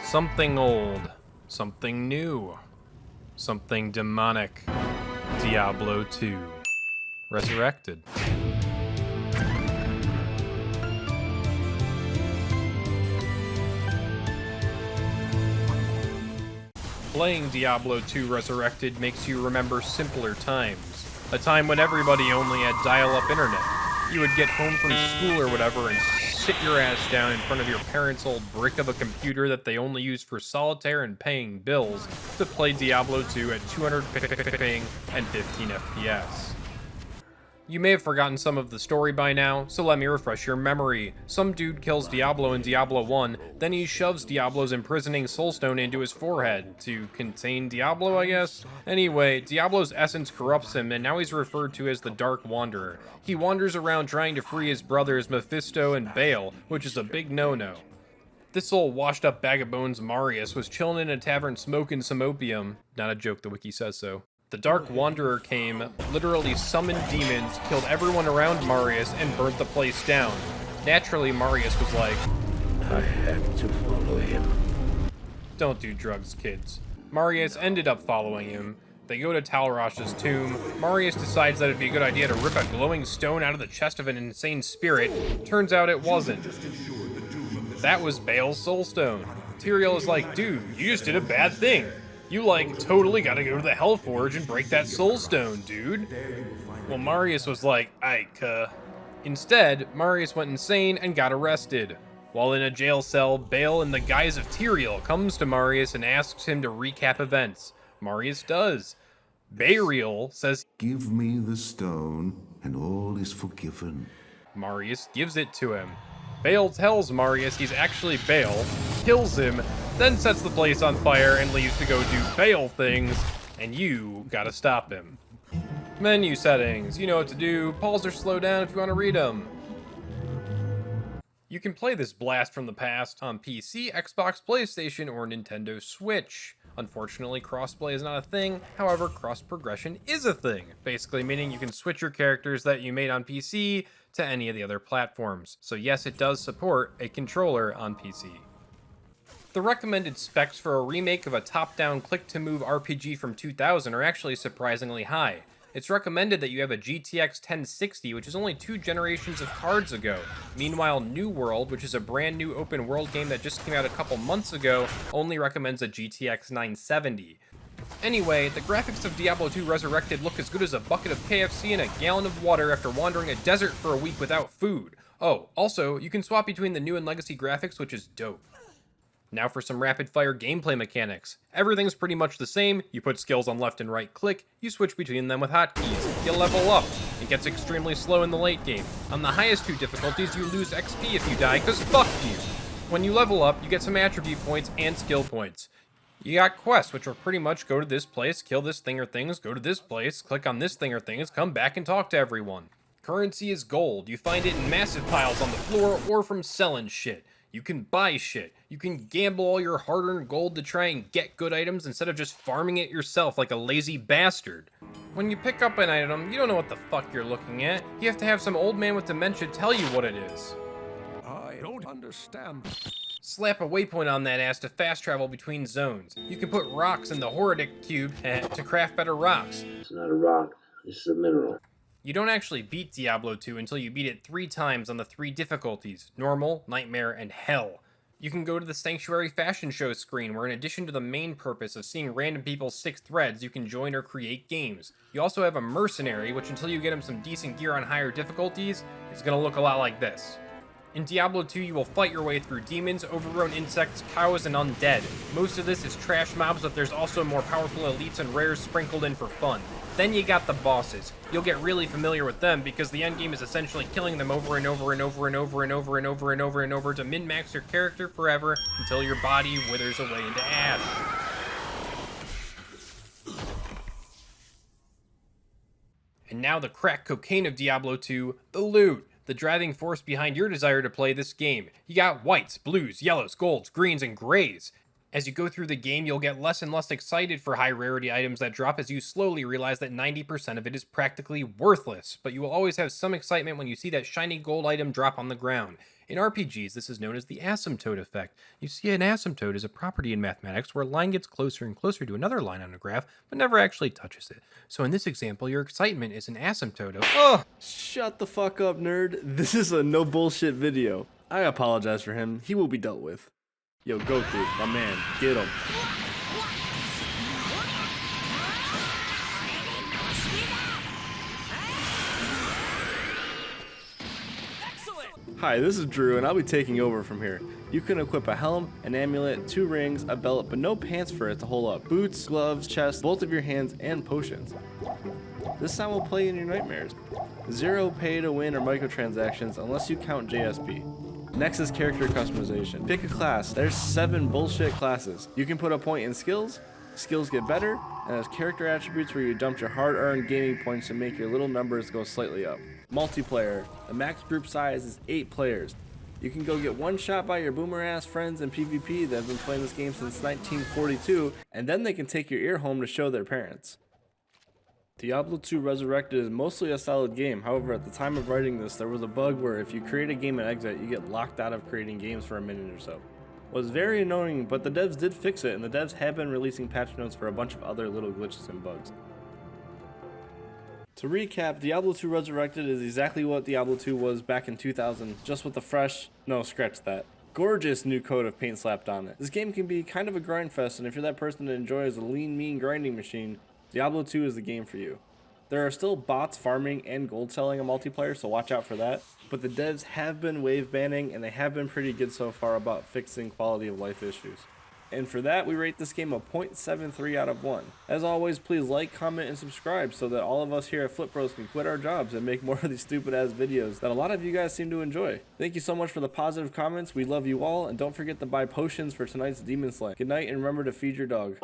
Something old, something new, something demonic. Diablo II. Resurrected. Playing Diablo II Resurrected makes you remember simpler times. A time when everybody only had dial-up internet. You would get home from school or whatever and sit your ass down in front of your parents' old brick of a computer that they only used for solitaire and paying bills to play Diablo II at 200 ping and 15 FPS. You may have forgotten some of the story by now, so let me refresh your memory. Some dude kills Diablo in Diablo 1, then he shoves Diablo's imprisoning soulstone into his forehead, to contain Diablo, I guess? Anyway, Diablo's essence corrupts him, and now he's referred to as the Dark Wanderer. He wanders around trying to free his brothers Mephisto and Baal, which is a big no-no. This old washed-up bag of bones Marius was chilling in a tavern smoking some opium. Not a joke, the wiki says so. The Dark Wanderer came, literally summoned demons, killed everyone around Marius, and burnt the place down. Naturally, Marius was like, I had to follow him. Don't do drugs, kids. Marius ended up following him. They go to Talrosh's tomb. Marius decides that it'd be a good idea to rip a glowing stone out of the chest of an insane spirit. Turns out it wasn't. That was Baal's soulstone. Tyrael is like, dude, you just did a bad thing. You, totally gotta go to the Hellforge and break that soulstone, dude. Well, Marius was like, Ike. Instead, Marius went insane and got arrested. While in a jail cell, Baal, in the guise of Tyrael, comes to Marius and asks him to recap events. Marius does. Bariel says, Give me the stone, and all is forgiven. Marius gives it to him. Baal tells Marius he's actually Baal, kills him, then sets the place on fire and leaves to go do Baal things, and you gotta stop him. Menu settings, you know what to do. Pause or slow down if you want to read them. You can play this blast from the past on PC, Xbox, PlayStation, or Nintendo Switch. Unfortunately, crossplay is not a thing, however, cross-progression is a thing, basically meaning you can switch your characters that you made on PC to any of the other platforms. So yes, it does support a controller on PC. The recommended specs for a remake of a top-down click-to-move RPG from 2000 are actually surprisingly high. It's recommended that you have a GTX 1060, which is only 2 generations of cards ago. Meanwhile, New World, which is a brand new open world game that just came out a couple months ago, only recommends a GTX 970. Anyway, the graphics of Diablo II Resurrected look as good as a bucket of KFC and a gallon of water after wandering a desert for a week without food. Oh, also, you can swap between the new and legacy graphics, which is dope. Now for some rapid-fire gameplay mechanics. Everything's pretty much the same. You put skills on left and right click, you switch between them with hotkeys. You level up. It gets extremely slow in the late game. On the highest 2 difficulties, you lose XP if you die, cause fuck you. When you level up, you get some attribute points and skill points. You got quests, which are pretty much go to this place, kill this thing or things, go to this place, click on this thing or things, come back and talk to everyone. Currency is gold. You find it in massive piles on the floor or from selling shit. You can buy shit. You can gamble all your hard-earned gold to try and get good items instead of just farming it yourself like a lazy bastard. When you pick up an item, you don't know what the fuck you're looking at. You have to have some old man with dementia tell you what it is. I don't understand. Slap a waypoint on that ass to fast travel between zones. You can put rocks in the Horadic cube to craft better rocks. It's not a rock, it's a mineral. You don't actually beat Diablo 2 until you beat it 3 times on the 3 difficulties, Normal, Nightmare, and Hell. You can go to the Sanctuary Fashion Show screen, where in addition to the main purpose of seeing random people's sick threads, you can join or create games. You also have a Mercenary, which until you get him some decent gear on higher difficulties, is gonna look a lot like this. In Diablo 2, you will fight your way through demons, overgrown insects, cows, and undead. Most of this is trash mobs, but there's also more powerful elites and rares sprinkled in for fun. Then you got the bosses. You'll get really familiar with them because the endgame is essentially killing them over and over and over and over and over and over and over and over to min-max your character forever until your body withers away into ash. And now the crack cocaine of Diablo 2, the loot. The driving force behind your desire to play this game. You got whites, blues, yellows, golds, greens, and grays. As you go through the game, you'll get less and less excited for high rarity items that drop as you slowly realize that 90% of it is practically worthless, but you will always have some excitement when you see that shiny gold item drop on the ground. In RPGs, this is known as the asymptote effect. You see, an asymptote is a property in mathematics where a line gets closer and closer to another line on a graph, but never actually touches it. So in this example, your excitement is an asymptote of, Oh, shut the fuck up, nerd. This is a no bullshit video. I apologize for him. He will be dealt with. Yo, Goku, my man, get him. Hi, this is Drew, and I'll be taking over from here. You can equip a helm, an amulet, 2 rings, a belt, but no pants for it to hold up. Boots, gloves, chest, both of your hands, and potions. This sound will play in your nightmares. 0 pay to win or microtransactions unless you count JSP. Next is character customization. Pick a class. There's 7 bullshit classes. You can put a point in skills, skills get better, and there's character attributes where you dump your hard-earned gaming points to make your little numbers go slightly up. Multiplayer. The max group size is 8 players. You can go get one shot by your boomer ass friends in PvP that have been playing this game since 1942, and then they can take your ear home to show their parents. Diablo II Resurrected is mostly a solid game. However, at the time of writing this, there was a bug where if you create a game and exit, you get locked out of creating games for a minute or so. It was very annoying, but the devs did fix it, and the devs have been releasing patch notes for a bunch of other little glitches and bugs. To recap, Diablo II Resurrected is exactly what Diablo II was back in 2000, just with a fresh, no, scratch that, gorgeous new coat of paint slapped on it. This game can be kind of a grind fest, and if you're that person that enjoys a lean, mean grinding machine, Diablo 2 is the game for you. There are still bots farming and gold selling in multiplayer, so watch out for that, but the devs have been wave banning, and they have been pretty good so far about fixing quality of life issues. And for that, we rate this game a 0.73 out of 1. As always, please like, comment, and subscribe so that all of us here at Flip Bros can quit our jobs and make more of these stupid ass videos that a lot of you guys seem to enjoy. Thank you so much for the positive comments. We love you all, and don't forget to buy potions for tonight's Demon Slay. Good night, and remember to feed your dog.